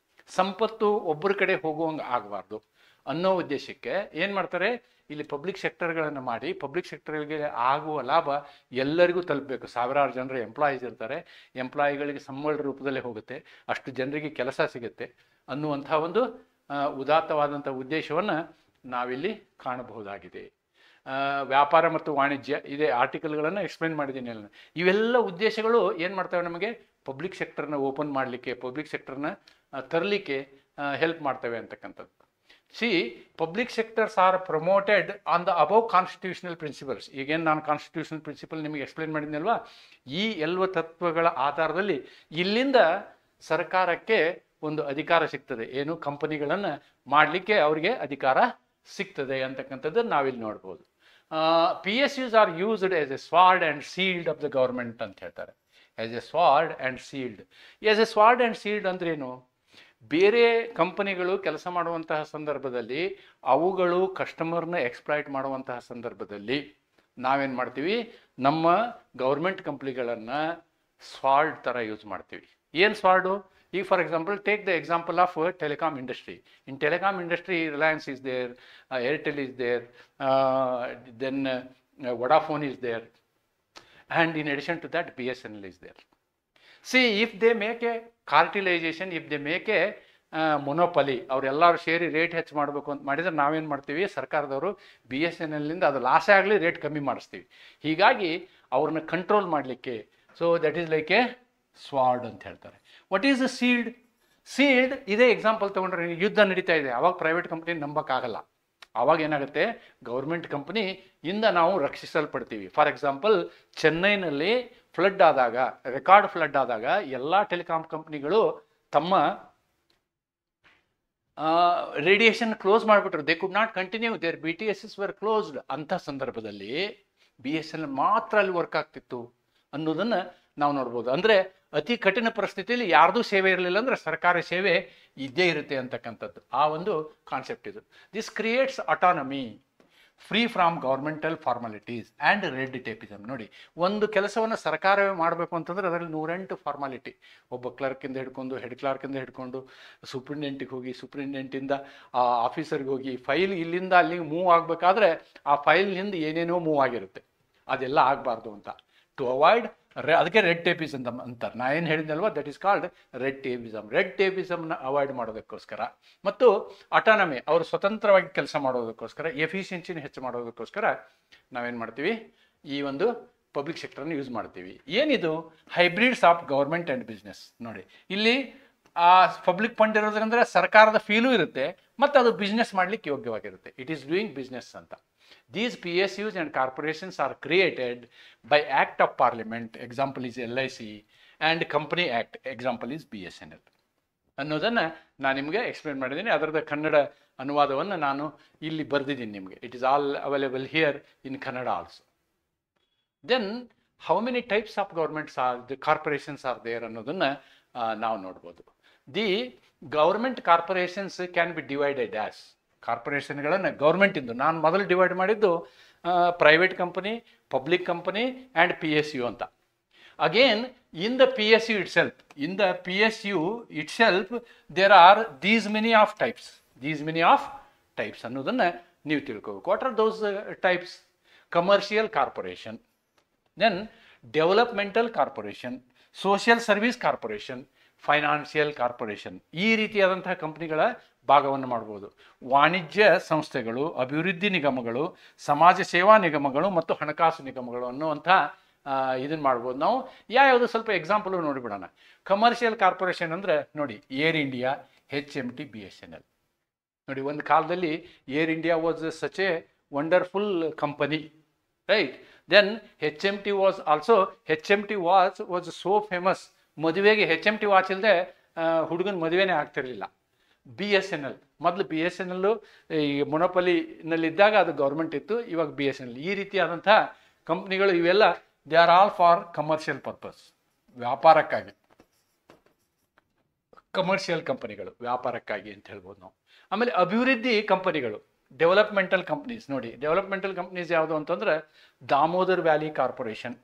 ಸಂಪತ್ತು ಒಬ್ಬರ ಕಡೆ ಹೋಗುವಂಗೆ ಆಗಬಾರ್ದು ಅನ್ನೋ ಉದ್ದೇಶಕ್ಕೆ ಏನು ಮಾಡ್ತಾರೆ? ಇಲ್ಲಿ ಪಬ್ಲಿಕ್ ಸೆಕ್ಟರ್ಗಳನ್ನು ಮಾಡಿ, ಪಬ್ಲಿಕ್ ಸೆಕ್ಟರ್ಗೆ ಆಗುವ ಲಾಭ ಎಲ್ಲರಿಗೂ ತಲುಪಬೇಕು. ಸಾವಿರಾರು ಜನರು ಎಂಪ್ಲಾಯೀಸ್ ಇರ್ತಾರೆ, ಎಂಪ್ಲಾಯಿಗಳಿಗೆ ಸಂಬಳ ರೂಪದಲ್ಲೇ ಹೋಗುತ್ತೆ, ಅಷ್ಟು ಜನರಿಗೆ ಕೆಲಸ ಸಿಗುತ್ತೆ ಅನ್ನುವಂಥ ಒಂದು ಉದಾತ್ತವಾದಂಥ ಉದ್ದೇಶವನ್ನು ನಾವಿಲ್ಲಿ ಕಾಣಬಹುದಾಗಿದೆ. ವ್ಯಾಪಾರ ಮತ್ತು ವಾಣಿಜ್ಯ ಇದೆ, ಆರ್ಟಿಕಲ್ಗಳನ್ನು ಎಕ್ಸ್ಪ್ಲೇನ್ ಮಾಡಿದ್ದೀನಿ ಎಲ್ಲ. ಇವೆಲ್ಲ ಉದ್ದೇಶಗಳು ಏನು ಮಾಡ್ತವೆ? ನಮಗೆ ಪಬ್ಲಿಕ್ ಸೆಕ್ಟರ್ನ ಓಪನ್ ಮಾಡಲಿಕ್ಕೆ, ಪಬ್ಲಿಕ್ ಸೆಕ್ಟರ್ನ ತರಲಿಕ್ಕೆ ಹೆಲ್ಪ್ ಮಾಡ್ತವೆ ಅಂತಕ್ಕಂಥದ್ದು. See, public sectors are promoted on the above constitutional principles. ಈಗೇನು ನಾನು ಕಾನ್ಸ್ಟಿಟ್ಯೂಷನಲ್ ಪ್ರಿನ್ಸಿಪಲ್ ನಿಮಗೆ ಎಕ್ಸ್ಪ್ಲೇನ್ ಮಾಡಿದ್ನಲ್ವಾ, ಈ ಎಲ್ಲ ತತ್ವಗಳ ಆಧಾರದಲ್ಲಿ ಇಲ್ಲಿಂದ ಸರ್ಕಾರಕ್ಕೆ ಒಂದು ಅಧಿಕಾರ ಸಿಗ್ತದೆ. ಏನು? ಕಂಪನಿಗಳನ್ನು ಮಾಡಲಿಕ್ಕೆ ಅವರಿಗೆ ಅಧಿಕಾರ ಸಿಗ್ತದೆ ಅಂತಕ್ಕಂಥದ್ದು ನಾವಿಲ್ಲಿ ನೋಡ್ಬೋದು. PSUs are used as A sword and sealed of the government ಅಂತ ಹೇಳ್ತಾರೆ. As A sword and sealed. As A sword and sealed ಅಂದ್ರೇನು? ಬೇರೆ ಕಂಪನಿಗಳು ಕೆಲಸ ಮಾಡುವಂತಹ ಸಂದರ್ಭದಲ್ಲಿ, ಅವುಗಳು ಕಸ್ಟಮರ್ನ ಎಕ್ಸ್ಪ್ಲಾಯ್ಟ್ ಮಾಡುವಂತಹ ಸಂದರ್ಭದಲ್ಲಿ ನಾವೇನು ಮಾಡ್ತೀವಿ? ನಮ್ಮ ಗೌರ್ಮೆಂಟ್ ಕಂಪ್ನಿಗಳನ್ನು ಸ್ವಾರ್ಡ್ ಥರ ಯೂಸ್ ಮಾಡ್ತೀವಿ. ಏನು ಸ್ವಾರ್ಡು? ಈಗ for example, take the example of telecom industry. In telecom industry, Reliance is there, Airtel is there, then Vodafone is there, and in addition to that BSNL is there. See, if they make a cartelisation, if they make a monopoly, ಅವರೆಲ್ಲರೂ ಸೇರಿ rate ಹೆಚ್ಚು ಮಾಡಬೇಕು ಅಂತ ಮಾಡಿದರೆ ನಾವೇನು ಮಾಡ್ತೀವಿ? ಸರ್ಕಾರದವರು BSNLನಿಂದ ಅದು ಲಾಸೇ ಆಗಲಿ ರೇಟ್ ಕಮ್ಮಿ ಮಾಡಿಸ್ತೀವಿ. ಹೀಗಾಗಿ ಅವ್ರನ್ನ ಕಂಟ್ರೋಲ್ ಮಾಡಲಿಕ್ಕೆ, so that is like A sword ಅಂತ ಹೇಳ್ತಾರೆ. What is the sealed? Sealed ಇದೇ ಎಕ್ಸಾಂಪಲ್ ತೊಗೊಂಡ್ರೆ, ಯುದ್ಧ ನಡೀತಾ ಇದೆ, ಅವಾಗ ಪ್ರೈವೇಟ್ ಕಂಪ್ನಿ ನಂಬೋಕ್ಕಾಗಲ್ಲ. ಆವಾಗ ಏನಾಗುತ್ತೆ? ಗೌರ್ಮೆಂಟ್ ಕಂಪ್ನಿ ಇಂದ ನಾವು ರಕ್ಷಿಸಲ್ಪಡ್ತೀವಿ. ಫಾರ್ ಎಕ್ಸಾಂಪಲ್, ಚೆನ್ನೈನಲ್ಲಿ ಫ್ಲಡ್ ಆದಾಗ, ರೆಕಾರ್ಡ್ ಫ್ಲಡ್ ಆದಾಗ, ಎಲ್ಲ ಟೆಲಿಕಾಂ ಕಂಪ್ನಿಗಳು ತಮ್ಮ ರೇಡಿಯೇಷನ್ ಕ್ಲೋಸ್ ಮಾಡಿಬಿಟ್ರು, they could not continue, there BTSs were closed. ಅಂಥ ಸಂದರ್ಭದಲ್ಲಿ BSNL ಮಾತ್ರ ಅಲ್ಲಿ ವರ್ಕ್ ಆಗ್ತಿತ್ತು ಅನ್ನೋದನ್ನು ನಾವು ನೋಡ್ಬೋದು. ಅಂದರೆ ಅತಿ ಕಠಿಣ ಪರಿಸ್ಥಿತಿಯಲ್ಲಿ ಯಾರ್ದೂ ಸೇವೆ ಇರಲಿಲ್ಲ ಅಂದರೆ ಸರ್ಕಾರಿ ಸೇವೆ ಇದ್ದೇ ಇರುತ್ತೆ ಅಂತಕ್ಕಂಥದ್ದು ಆ ಒಂದು ಕಾನ್ಸೆಪ್ಟ್ ಇದು. This creates autonomy free from governmental formalities and red tapism. ನೋಡಿ, ಒಂದು ಕೆಲಸವನ್ನು ಸರ್ಕಾರವೇ ಮಾಡಬೇಕು ಅಂತಂದರೆ ಅದರಲ್ಲಿ 108 ಫಾರ್ಮಾಲಿಟಿ. ಒಬ್ಬ ಕ್ಲರ್ಕಿಂದ ಹಿಡ್ಕೊಂಡು, ಹೆಡ್ ಕ್ಲರ್ಕಿಂದ ಹಿಡ್ಕೊಂಡು ಸೂಪ್ರಿಂಟೆಂಟಿಗೆ ಹೋಗಿ, ಸೂಪ್ರಿಂಟೆಂಟಿಂದ ಆ ಆಫೀಸರ್ಗೆ ಹೋಗಿ, ಫೈಲ್ ಇಲ್ಲಿಂದ ಅಲ್ಲಿಗೆ ಮೂವ್ ಆಗಬೇಕಾದ್ರೆ ಆ ಫೈಲ್ನಿಂದ ಏನೇನೋ ಮೂವ್ ಆಗಿರುತ್ತೆ, ಅದೆಲ್ಲ ಆಗಬಾರ್ದು ಅಂತ. ಟು ಅವಾಯ್ಡ್ ಅದಕ್ಕೆ ರೆಡ್ ಟೇಪಿಸಮ್ ಅಂತಾರೆ. ನಾ ಏನು ಹೇಳಿದ್ನಲ್ವ, that is called red tapism. Red ಟೇಪಿಸಮ್ನ ಅವಾಯ್ಡ್ ಮಾಡೋದಕ್ಕೋಸ್ಕರ ಮತ್ತು ಅಟಾನಮಿ, ಅವರು ಸ್ವತಂತ್ರವಾಗಿ ಕೆಲಸ ಮಾಡೋದಕ್ಕೋಸ್ಕರ, ಎಫಿಷಿಯನ್ಸಿನ ಹೆಚ್ಚು ಮಾಡೋದಕ್ಕೋಸ್ಕರ ನಾವೇನು ಮಾಡ್ತೀವಿ, ಈ ಒಂದು ಪಬ್ಲಿಕ್ ಸೆಕ್ಟರ್ನ ಯೂಸ್ ಮಾಡ್ತೀವಿ. ಏನಿದು hybrids of government and business. ನೋಡಿ, ಇಲ್ಲಿ ಆ ಪಬ್ಲಿಕ್ ಫಂಡ್ ಇರೋದ್ರಿಂದ ಸರ್ಕಾರದ ಫೀಲು ಇರುತ್ತೆ ಮತ್ತು ಅದು ಬಿಸ್ನೆಸ್ ಮಾಡಲಿಕ್ಕೆ ಯೋಗ್ಯವಾಗಿರುತ್ತೆ. ಇಟ್ ಈಸ್ ಡೂಯಿಂಗ್ ಬಿಸ್ನೆಸ್ ಅಂತ. These PSUs and corporations are created by Act of Parliament, example is LIC, and Company Act, example is BSNL ಅನ್ನೋದನ್ನು ನಾನು ನಿಮಗೆ ಎಕ್ಸ್ಪ್ಲೇನ್ ಮಾಡಿದ್ದೀನಿ. ಅದರದ ಕನ್ನಡ ಅನುವಾದವನ್ನು ನಾನು ಇಲ್ಲಿ ಬರೆದಿದ್ದೀನಿ ನಿಮಗೆ. It is all available here in Kannada also. Then how many types of governments are the corporations are there ಅನ್ನೋದನ್ನು ನಾವು ನೋಡ್ಬೋದು. The government corporations can be divided as, ಕಾರ್ಪೊರೇಷನ್ಗಳನ್ನು ಗೌರ್ಮೆಂಟಿಂದು ನಾನು ಮೊದಲು ಡಿವೈಡ್ ಮಾಡಿದ್ದು private company, public company and PSU ಅಂತ. Again in the PSU itself there are these many of types ಅನ್ನೋದನ್ನು ನೀವು ತಿಳ್ಕೋಬೇಕು. What are those types? Commercial corporation, then developmental corporation, social service corporation, financial corporation. ಈ ರೀತಿಯಾದಂತಹ ಕಂಪ್ನಿಗಳ ಭಾಗವನ್ನು ಮಾಡ್ಬೋದು. ವಾಣಿಜ್ಯ ಸಂಸ್ಥೆಗಳು, ಅಭಿವೃದ್ಧಿ ನಿಗಮಗಳು, ಸಮಾಜ ಸೇವಾ ನಿಗಮಗಳು ಮತ್ತು ಹಣಕಾಸು ನಿಗಮಗಳು ಅನ್ನುವಂಥ ಇದನ್ನು ಮಾಡ್ಬೋದು ನಾವು. ಯಾವುದು ಸ್ವಲ್ಪ ಎಕ್ಸಾಂಪಲು ನೋಡಿಬಿಡೋಣ. ಕಮರ್ಷಿಯಲ್ ಕಾರ್ಪೊರೇಷನ್ ಅಂದರೆ ನೋಡಿ, ಏರ್ ಇಂಡಿಯಾ, HMT, BSNL. ನೋಡಿ, ಒಂದು ಕಾಲದಲ್ಲಿ Air India was such a wonderful company, right? Then HMT was so famous. ಮದುವೆಗೆ HMT ವಾಚ್ ಇಲ್ಲದೆ ಹುಡುಗನ ಮದುವೆನೇ ಆಗ್ತಿರಲಿಲ್ಲ. BSNL ಮೊದಲು BSNL ಈ ಮೊನೊಪಲಿನಲ್ಲಿದ್ದಾಗ ಅದು ಗೌರ್ಮೆಂಟ್ ಇತ್ತು, ಇವಾಗ BSNL. ಈ ರೀತಿಯಾದಂಥ ಕಂಪ್ನಿಗಳು ಇವೆಲ್ಲ they are all for commercial purpose, ವ್ಯಾಪಾರಕ್ಕಾಗಿ. ಕಮರ್ಷಿಯಲ್ ಕಂಪನಿಗಳು ವ್ಯಾಪಾರಕ್ಕಾಗಿ ಅಂತ ಹೇಳ್ಬೋದು ನಾವು. ಆಮೇಲೆ ಅಭಿವೃದ್ಧಿ ಕಂಪನಿಗಳು, ಡೆವಲಪ್ಮೆಂಟಲ್ ಕಂಪ್ನೀಸ್. ನೋಡಿ, ಡೆವಲಪ್ಮೆಂಟಲ್ ಕಂಪ್ನೀಸ್ ಯಾವುದು ಅಂತಂದರೆ Damodar valley corporation,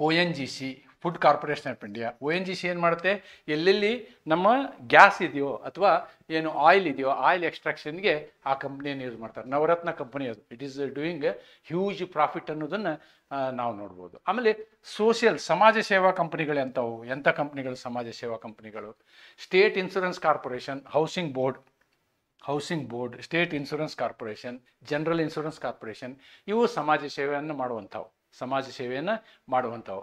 ONGC, food corporation of India. ONGC ಏನು ಮಾಡುತ್ತೆ, ಎಲ್ಲೆಲ್ಲಿ ನಮ್ಮ ಗ್ಯಾಸ್ ಇದೆಯೋ ಅಥವಾ ಏನು ಆಯಿಲ್ ಇದೆಯೋ, ಆಯಿಲ್ ಎಕ್ಸ್ಟ್ರಾಕ್ಷನ್ಗೆ ಆ ಕಂಪ್ನಿಯನ್ನು ಯೂಸ್ ಮಾಡ್ತಾರೆ. ನವರತ್ನ ಕಂಪನಿ ಅದು. It is doing huge profit ಅನ್ನೋದನ್ನು ನಾವು ನೋಡ್ಬೋದು. ಆಮೇಲೆ ಸೋಷಿಯಲ್, ಸಮಾಜ ಸೇವಾ ಕಂಪನಿಗಳು ಎಂಥವು? ಎಂಥ ಕಂಪ್ನಿಗಳು ಸಮಾಜ ಸೇವಾ ಕಂಪನಿಗಳು? State insurance corporation, housing board, state insurance corporation, general insurance corporation. ಇವು ಸಮಾಜ ಸೇವೆಯನ್ನು ಮಾಡುವಂಥವು.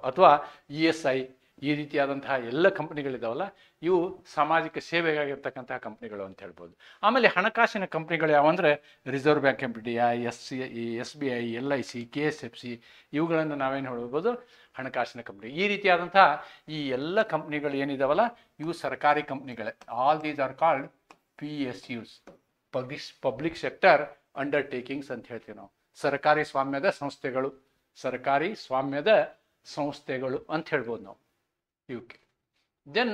ಅಥವಾ ESI, ಈ ರೀತಿಯಾದಂತಹ ಎಲ್ಲ ಕಂಪ್ನಿಗಳಿದಾವಲ್ಲ, ಇವು ಸಾಮಾಜಿಕ ಸೇವೆಗಾಗಿರ್ತಕ್ಕಂತಹ ಕಂಪ್ನಿಗಳು ಅಂತ ಹೇಳ್ಬೋದು. ಆಮೇಲೆ ಹಣಕಾಸಿನ ಕಂಪ್ನಿಗಳು ಯಾವಂದರೆ reserve bank of India, SBI, LIC, KSFC, ಇವುಗಳನ್ನು ನಾವೇನು ಹೇಳ್ಬೋದು, ಹಣಕಾಸಿನ ಕಂಪ್ನಿ. ಈ ರೀತಿಯಾದಂತಹ ಈ ಎಲ್ಲ ಕಂಪ್ನಿಗಳು ಏನಿದಾವಲ್ಲ, ಇವು ಸರ್ಕಾರಿ ಕಂಪ್ನಿಗಳೇ. All these are called PSUs, public sector undertakings ಅಂತ ಹೇಳ್ತೀವಿ ನಾವು. ಸರ್ಕಾರಿ ಸ್ವಾಮ್ಯದ ಸಂಸ್ಥೆಗಳು ಅಂತ ಹೇಳ್ಬೋದು ನಾವು ಇವಕ್ಕೆ. Then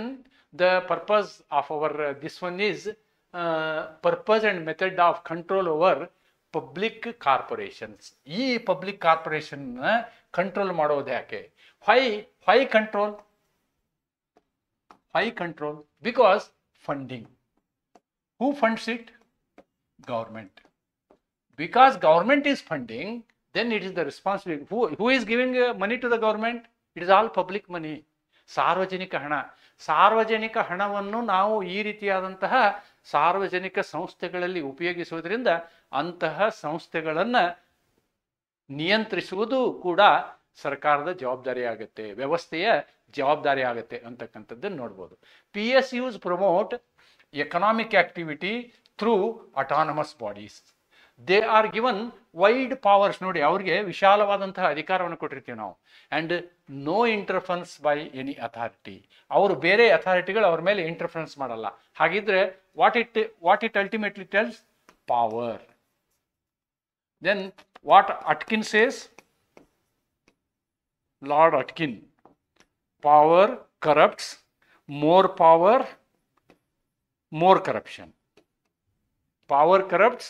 the purpose of our this one is purpose and method of control over public corporations. ಈ ಪಬ್ಲಿಕ್ ಕಾರ್ಪೊರೇಷನ್ನ ಕಂಟ್ರೋಲ್ ಮಾಡೋದು ಯಾಕೆ? Why control? Because funding. Who funds it? Government. Because government is funding, then it is the responsibility. Who is giving money to the government? It is all public money. ಸಾರ್ವಜನಿಕ ಹಣವನ್ನು ನಾವು ಈ ರೀತಿಯಾದಂತಹ ಸಾರ್ವಜನಿಕ ಸಂಸ್ಥೆಗಳಲ್ಲಿ ಉಪಯೋಗಿಸುವುದರಿಂದ ಅಂತಹ ಸಂಸ್ಥೆಗಳನ್ನು ನಿಯಂತ್ರಿಸುವುದು ಕೂಡ ಸರ್ಕಾರದ ಜವಾಬ್ದಾರಿ ಆಗುತ್ತೆ, ವ್ಯವಸ್ಥೆಯ ಜವಾಬ್ದಾರಿ ಆಗುತ್ತೆ ಅಂತಕ್ಕಂಥದ್ದನ್ನು ನೋಡ್ಬೋದು. PSUs promote economic activity through autonomous bodies. They are given wide powers. ನೋಡಿ, ಅವ್ರಿಗೆ ವಿಶಾಲವಾದಂತಹ ಅಧಿಕಾರವನ್ನು ಕೊಟ್ಟಿರ್ತೀವಿ ನಾವು. And no interference by any authority. ಅವರು ಬೇರೆ ಅಥಾರಿಟಿಗಳು ಅವ್ರ ಮೇಲೆ ಇಂಟರ್ಫರೆನ್ಸ್ ಮಾಡಲ್ಲ. ಹಾಗಿದ್ರೆ what it ultimately tells? Power. Then what Atkin says, Lord Atkin, power corrupts, more power, more corruption. Power corrupts,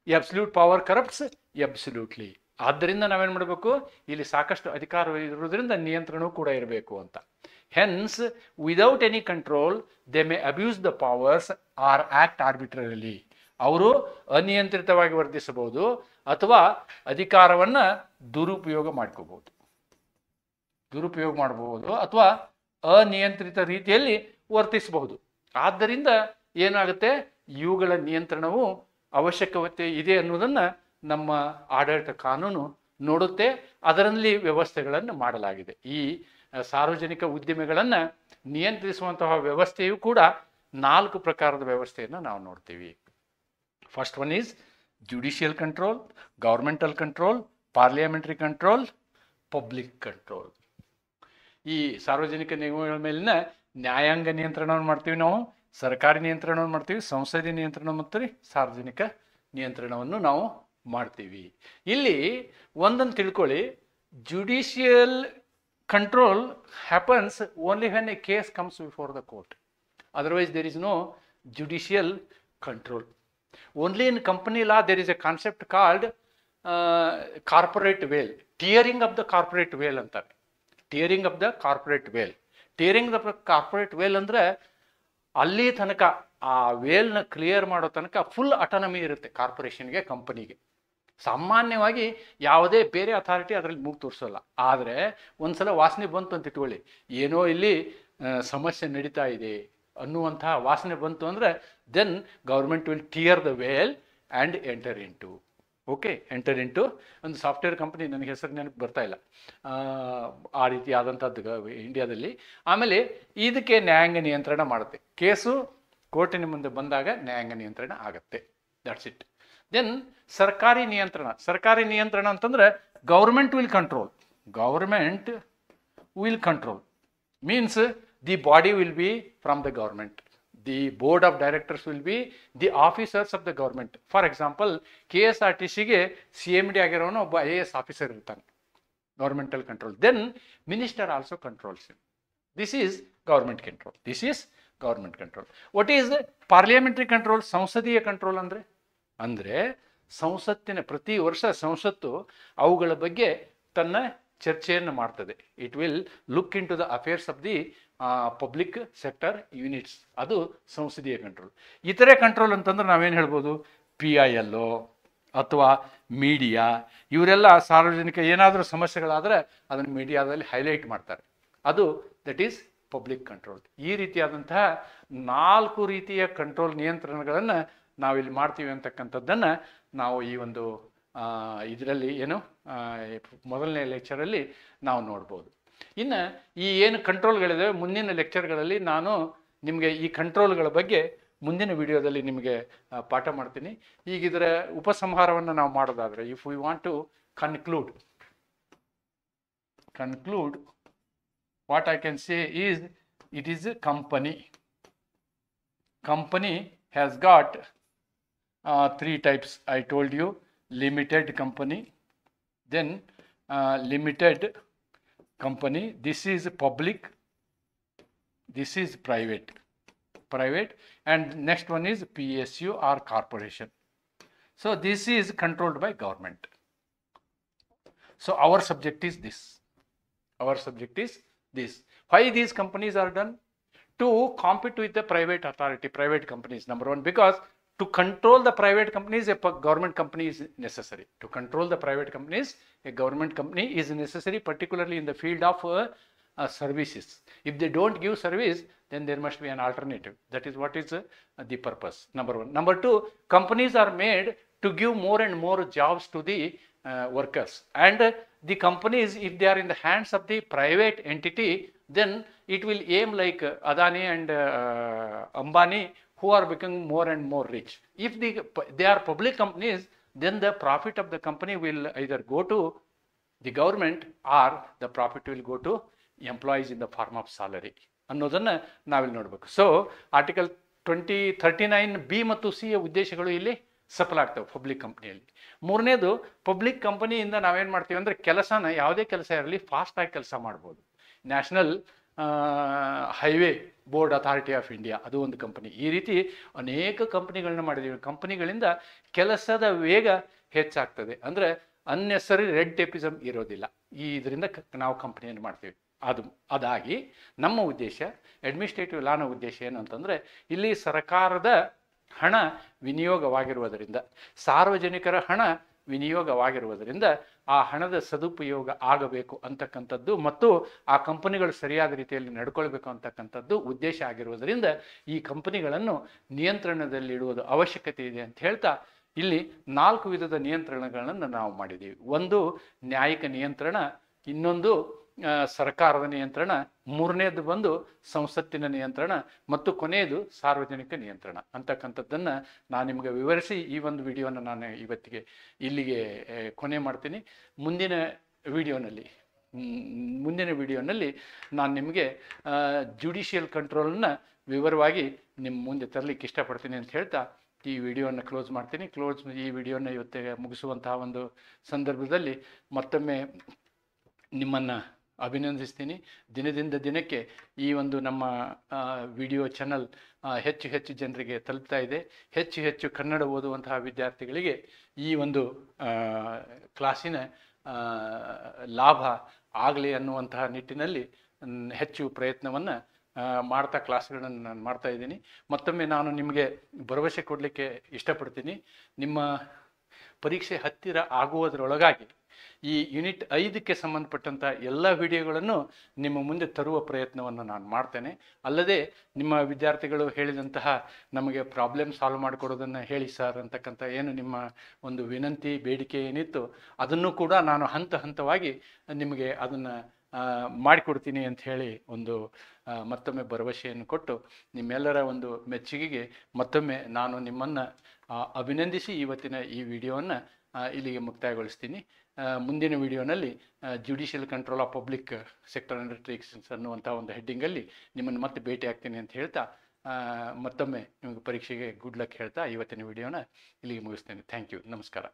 absolute power corrupts absolutely. ಆದ್ದರಿಂದ ನಾವೇನು ಮಾಡಬೇಕು, ಇಲ್ಲಿ ಸಾಕಷ್ಟು ಅಧಿಕಾರ ಇರೋದ್ರಿಂದ ನಿಯಂತ್ರಣವೂ ಕೂಡ ಇರಬೇಕು ಅಂತ. Hence without any control they may abuse the powers or act arbitrarily. ಅವರು ಅನಿಯಂತ್ರಿತವಾಗಿ ವರ್ತಿಸಬಹುದು ಅಥವಾ ಅಧಿಕಾರವನ್ನು ದುರುಪಯೋಗ ಮಾಡ್ಕೋಬಹುದು ಅಥವಾ ಅನಿಯಂತ್ರಿತ ರೀತಿಯಲ್ಲಿ ವರ್ತಿಸಬಹುದು. ಆದ್ದರಿಂದ ಏನಾಗುತ್ತೆ, ಇವುಗಳ ನಿಯಂತ್ರಣವು ಅವಶ್ಯಕತೆ ಇದೆ ಅನ್ನೋದನ್ನು ನಮ್ಮ ಆಡಳಿತ ಕಾನೂನು ನೋಡುತ್ತೆ. ಅದರಲ್ಲಿ ವ್ಯವಸ್ಥೆಗಳನ್ನು ಮಾಡಲಾಗಿದೆ. ಈ ಸಾರ್ವಜನಿಕ ಉದ್ದಿಮೆಗಳನ್ನು ನಿಯಂತ್ರಿಸುವಂತಹ ವ್ಯವಸ್ಥೆಯು ಕೂಡ 4 ಪ್ರಕಾರದ ವ್ಯವಸ್ಥೆಯನ್ನು ನಾವು ನೋಡ್ತೀವಿ. First one is judicial control, governmental control, parliamentary control, public control. ಈ ಸಾರ್ವಜನಿಕ ನಿಗಮಗಳ ಮೇಲಿನ ನ್ಯಾಯಾಂಗ ನಿಯಂತ್ರಣವನ್ನು ಮಾಡ್ತೀವಿ ನಾವು, ಸರ್ಕಾರಿ ನಿಯಂತ್ರಣವನ್ನು ಮಾಡ್ತೀವಿ, ಸಂಸದೀಯ ನಿಯಂತ್ರಣ ಮತ್ತು ಸಾರ್ವಜನಿಕ ನಿಯಂತ್ರಣವನ್ನು ನಾವು ಮಾಡ್ತೀವಿ. ಇಲ್ಲಿ ಒಂದನ್ನು ತಿಳ್ಕೊಳ್ಳಿ, judicial control happens only when a case comes before the court. Otherwise there is no judicial control. Only in company law there is a concept called corporate veil, tearing of the corporate veil ಅಂತಾರೆ. Tearing of the corporate veil. Tearing the corporate veil ಅಂದರೆ ಅಲ್ಲಿ ತನಕ ಆ ವೇಲ್ನ clear ಮಾಡೋ ತನಕ full autonomy ಇರುತ್ತೆ ಕಾರ್ಪೊರೇಷನ್ಗೆ, ಕಂಪನಿಗೆ. ಸಾಮಾನ್ಯವಾಗಿ ಯಾವುದೇ ಬೇರೆ ಅಥಾರಿಟಿ ಅದರಲ್ಲಿ ಮೂಗು ತೋರಿಸೋಲ್ಲ. ಆದರೆ ಒಂದ್ಸಲ ವಾಸನೆ ಬಂತು ಅಂತ ಇಟ್ಕೊಳ್ಳಿ, ಏನೋ ಇಲ್ಲಿ ಸಮಸ್ಯೆ ನಡೀತಾ ಇದೆ ಅನ್ನುವಂತಹ ವಾಸನೆ ಬಂತು ಅಂದರೆ then government will tear the veil and enter into ಒಂದು ಸಾಫ್ಟ್ವೇರ್ ಕಂಪನಿ, ನನಗೆ ಹೆಸರು ನೆನಪು ಬರ್ತಾ ಇಲ್ಲ, ಆ ರೀತಿ ಆದಂಥದ್ದು ಇಂಡಿಯಾದಲ್ಲಿ. ಆಮೇಲೆ ಇದಕ್ಕೆ ನ್ಯಾಯಾಂಗ ನಿಯಂತ್ರಣ ಮಾಡುತ್ತೆ. ಕೇಸು ಕೋರ್ಟಿನ ಮುಂದೆ ಬಂದಾಗ ನ್ಯಾಯಾಂಗ ನಿಯಂತ್ರಣ ಆಗುತ್ತೆ. That's it. ದೆನ್ ಸರ್ಕಾರಿ ನಿಯಂತ್ರಣ ಅಂತಂದ್ರೆ government will control means the body will be from the government. The board of directors will be the officers of the government. For example, KSRTCಗೆ CMD ಆಗಿರೋನು ಒಬ್ಬ IAS ಆಫೀಸರ್ ಇರ್ತಾನೆ. Governmental control. Then minister also controls him. This is government control. What is parliamentary control? ಸಂಸದೀಯ control ಅಂದರೆ ಸಂಸತ್ತಿನ ಪ್ರತಿ ವರ್ಷ ಸಂಸತ್ತು ಅವುಗಳ ಬಗ್ಗೆ ತನ್ನ ಚರ್ಚೆಯನ್ನು ಮಾಡ್ತದೆ. It will look into the affairs of the public sector units. ಅದು ಸಂಸದೀಯ ಕಂಟ್ರೋಲ್. ಇತರೆ ಕಂಟ್ರೋಲ್ ಅಂತಂದ್ರೆ ನಾವೇನು ಹೇಳ್ಬೋದು, PIL ಅಥವಾ ಮೀಡಿಯಾ, ಇವರೆಲ್ಲ ಸಾರ್ವಜನಿಕ ಏನಾದರೂ ಸಮಸ್ಯೆಗಳಾದರೆ ಅದನ್ನು ಮೀಡಿಯಾದಲ್ಲಿ ಹೈಲೈಟ್ ಮಾಡ್ತಾರೆ. ಅದು ದಟ್ ಈಸ್ ಪಬ್ಲಿಕ್ ಕಂಟ್ರೋಲ್. ಈ ರೀತಿಯಾದಂತಹ 4 ರೀತಿಯ ಕಂಟ್ರೋಲ್ ನಿಯಂತ್ರಣಗಳನ್ನು ನಾವಿಲ್ಲಿ ಮಾಡ್ತೀವಿ ಅಂತಕ್ಕಂಥದ್ದನ್ನು ನಾವು ಈ ಒಂದು ಇದರಲ್ಲಿ ಮೊದಲನೇ ಲೆಕ್ಚರಲ್ಲಿ ನಾವು ನೋಡ್ಬೋದು. ಇನ್ನು ಈ ಏನು ಕಂಟ್ರೋಲ್ಗಳಿವೆ, ಮುಂದಿನ ಲೆಕ್ಚರ್ಗಳಲ್ಲಿ ನಾನು ನಿಮಗೆ ಈ ಕಂಟ್ರೋಲ್ಗಳ ಬಗ್ಗೆ ಮುಂದಿನ ವಿಡಿಯೋದಲ್ಲಿ ನಿಮಗೆ ಪಾಠ ಮಾಡ್ತೀನಿ. ಈಗ ಇದರ ಉಪಸಂಹಾರವನ್ನು ನಾವು ಮಾಡೋದಾದರೆ, if we want to conclude what I can say is it is a company has got 3 types. I told you, limited company, then limited company, this is public, this is private, and next one is PSU or corporation. So this is controlled by government. So our subject is this. Why these companies are done? To compete with the private companies, number one, because to control the private companies, a government company is necessary. To control the private companies, a government company is necessary, particularly in the field of services. If they don't give service, then there must be an alternative. That is what is the purpose, number one. Number two, companies are made to give more and more jobs to the workers. And the companies, if they are in the hands of the private entity, then it will aim like Adani and Ambani, who are becoming more and more rich. If they are public companies, then the profit of the company will either go to the government or the profit will go to employees in the form of salary ಅನ್ನೋದನ್ನು ನಾವಿಲ್ಲಿ ನೋಡಬೇಕು. So article 2039B ಮತ್ತು C ಯ ಉದ್ದೇಶಗಳು ಇಲ್ಲಿ ಸಫಲ ಆಗ್ತವೆ public ಕಂಪ್ನಿಯಲ್ಲಿ. ಮೂರನೇದು, ಪಬ್ಲಿಕ್ ಕಂಪನಿಯಿಂದ ನಾವೇನು ಮಾಡ್ತೀವಿ ಅಂದರೆ ಕೆಲಸನ ಯಾವುದೇ ಕೆಲಸ ಇರಲಿ ಫಾಸ್ಟಾಗಿ ಕೆಲಸ ಮಾಡ್ಬೋದು. National highway board authority of India ಅದು ಒಂದು ಕಂಪನಿ. ಈ ರೀತಿ ಅನೇಕ ಕಂಪನಿಗಳನ್ನ ಮಾಡಿದ್ದೀವಿ. ಕಂಪನಿಗಳಿಂದ ಕೆಲಸದ ವೇಗ ಹೆಚ್ಚಾಗ್ತದೆ, ಅಂದರೆ ಅನ್ನೆಸರಿ ರೆಡ್ ಟೇಪಿಸಮ್ ಇರೋದಿಲ್ಲ. ಇದರಿಂದ ನಾವು ಕಂಪನಿಯನ್ನು ಮಾಡ್ತೀವಿ. ಅದಾಗಿ ನಮ್ಮ ಉದ್ದೇಶ, ಅಡ್ಮಿನಿಸ್ಟ್ರೇಟಿವ್ ಲಾನ ಉದ್ದೇಶ ಏನು ಅಂತಂದರೆ, ಇಲ್ಲಿ ಸರ್ಕಾರದ ಹಣ ವಿನಿಯೋಗವಾಗಿರುವುದರಿಂದ, ಸಾರ್ವಜನಿಕರ ಹಣ ವಿನಿಯೋಗವಾಗಿರುವುದರಿಂದ ಆ ಹಣದ ಸದುಪಯೋಗ ಆಗಬೇಕು ಅಂತಕ್ಕಂಥದ್ದು ಮತ್ತು ಆ ಕಂಪನಿಗಳು ಸರಿಯಾದ ರೀತಿಯಲ್ಲಿ ನಡ್ಕೊಳ್ಬೇಕು ಅಂತಕ್ಕಂಥದ್ದು ಉದ್ದೇಶ ಆಗಿರುವುದರಿಂದ ಈ ಕಂಪನಿಗಳನ್ನು ನಿಯಂತ್ರಣದಲ್ಲಿಡುವುದು ಅವಶ್ಯಕತೆ ಇದೆ ಅಂತ ಹೇಳ್ತಾ ಇಲ್ಲಿ 4 ವಿಧದ ನಿಯಂತ್ರಣಗಳನ್ನು ನಾವು ಮಾಡಿದ್ದೀವಿ. ಒಂದು ನ್ಯಾಯಿಕ ನಿಯಂತ್ರಣ, ಇನ್ನೊಂದು ಸರ್ಕಾರದ ನಿಯಂತ್ರಣ, ಮೂರನೇದು ಬಂದು ಸಂಸತ್ತಿನ ನಿಯಂತ್ರಣ ಮತ್ತು ಕೊನೆಯದು ಸಾರ್ವಜನಿಕ ನಿಯಂತ್ರಣ ಅಂತಕ್ಕಂಥದ್ದನ್ನು ನಾನು ನಿಮಗೆ ವಿವರಿಸಿ ಈ ಒಂದು ವಿಡಿಯೋನ ನಾನು ಇವತ್ತಿಗೆ ಇಲ್ಲಿಗೆ ಕೊನೆ ಮಾಡ್ತೀನಿ. ಮುಂದಿನ ವಿಡಿಯೋನಲ್ಲಿ ನಾನು ನಿಮಗೆ ಜುಡಿಷಿಯಲ್ ಕಂಟ್ರೋಲನ್ನು ವಿವರವಾಗಿ ನಿಮ್ಮ ಮುಂದೆ ತರಲಿಕ್ಕೆ ಇಷ್ಟಪಡ್ತೀನಿ ಅಂತ ಹೇಳ್ತಾ ಈ ವಿಡಿಯೋನ ಕ್ಲೋಸ್ ಮಾಡ್ತೀನಿ. ಈ ವಿಡಿಯೋನ ಇವತ್ತಿಗೆ ಮುಗಿಸುವಂತಹ ಒಂದು ಸಂದರ್ಭದಲ್ಲಿ ಮತ್ತೊಮ್ಮೆ ನಿಮ್ಮನ್ನು ಅಭಿನಂದಿಸ್ತೀನಿ. ದಿನದಿಂದ ದಿನಕ್ಕೆ ಈ ಒಂದು ನಮ್ಮ ವಿಡಿಯೋ ಚಾನಲ್ ಹೆಚ್ಚು ಹೆಚ್ಚು ಜನರಿಗೆ ತಲುಪ್ತಾ ಇದೆ. ಹೆಚ್ಚು ಹೆಚ್ಚು ಕನ್ನಡ ಓದುವಂತಹ ವಿದ್ಯಾರ್ಥಿಗಳಿಗೆ ಈ ಒಂದು ಕ್ಲಾಸಿನ ಲಾಭ ಆಗಲಿ ಅನ್ನುವಂತಹ ನಿಟ್ಟಿನಲ್ಲಿ ಹೆಚ್ಚು ಪ್ರಯತ್ನವನ್ನು ಮಾಡ್ತಾ ಕ್ಲಾಸ್ಗಳನ್ನು ನಾನು ಮಾಡ್ತಾ ಇದ್ದೀನಿ. ಮತ್ತೊಮ್ಮೆ ನಾನು ನಿಮಗೆ ಭರವಸೆ ಕೊಡಲಿಕ್ಕೆ ಇಷ್ಟಪಡ್ತೀನಿ. ನಿಮ್ಮ ಪರೀಕ್ಷೆ ಹತ್ತಿರ ಆಗುವುದರೊಳಗಾಗಿ ಈ ಯೂನಿಟ್ 5ಕ್ಕೆ ಸಂಬಂಧಪಟ್ಟಂಥ ಎಲ್ಲ ವಿಡಿಯೋಗಳನ್ನು ನಿಮ್ಮ ಮುಂದೆ ತರುವ ಪ್ರಯತ್ನವನ್ನು ನಾನು ಮಾಡ್ತೇನೆ. ಅಲ್ಲದೆ ನಿಮ್ಮ ವಿದ್ಯಾರ್ಥಿಗಳು ಹೇಳಿದಂತಹ ನಮಗೆ ಪ್ರಾಬ್ಲಮ್ ಸಾಲ್ವ್ ಮಾಡಿಕೊಡೋದನ್ನು ಹೇಳಿ ಸರ್ ಅಂತಕ್ಕಂಥ ಏನು ನಿಮ್ಮ ಒಂದು ವಿನಂತಿ ಬೇಡಿಕೆ ಏನಿತ್ತು ಅದನ್ನು ಕೂಡ ನಾನು ಹಂತವಾಗಿ ನಿಮಗೆ ಅದನ್ನು ಮಾಡಿಕೊಡ್ತೀನಿ ಅಂತ ಹೇಳಿ ಒಂದು ಮತ್ತೊಮ್ಮೆ ಭರವಸೆಯನ್ನು ಕೊಟ್ಟು ನಿಮ್ಮೆಲ್ಲರ ಒಂದು ಮೆಚ್ಚುಗೆಗೆ ಮತ್ತೊಮ್ಮೆ ನಾನು ನಿಮ್ಮನ್ನು ಅಭಿನಂದಿಸಿ ಇವತ್ತಿನ ಈ ವಿಡಿಯೋವನ್ನು ಇಲ್ಲಿಗೆ ಮುಕ್ತಾಯಗೊಳಿಸ್ತೀನಿ. ಮುಂದಿನ ವಿಡಿಯೋನಲ್ಲಿ judicial control of public sector undertakings ಅನ್ನುವಂಥ ಒಂದು ಹೆಡ್ಡಿಂಗಲ್ಲಿ ನಿಮ್ಮನ್ನು ಮತ್ತೆ ಭೇಟಿ ಆಗ್ತೀನಿ ಅಂತ ಹೇಳ್ತಾ ಮತ್ತೊಮ್ಮೆ ನಿಮಗೆ ಪರೀಕ್ಷೆಗೆ ಗುಡ್ ಲಕ್ ಹೇಳ್ತಾ ಇವತ್ತಿನ ವಿಡಿಯೋನ ಇಲ್ಲಿಗೆ ಮುಗಿಸ್ತೇನೆ. Thank you. ನಮಸ್ಕಾರ.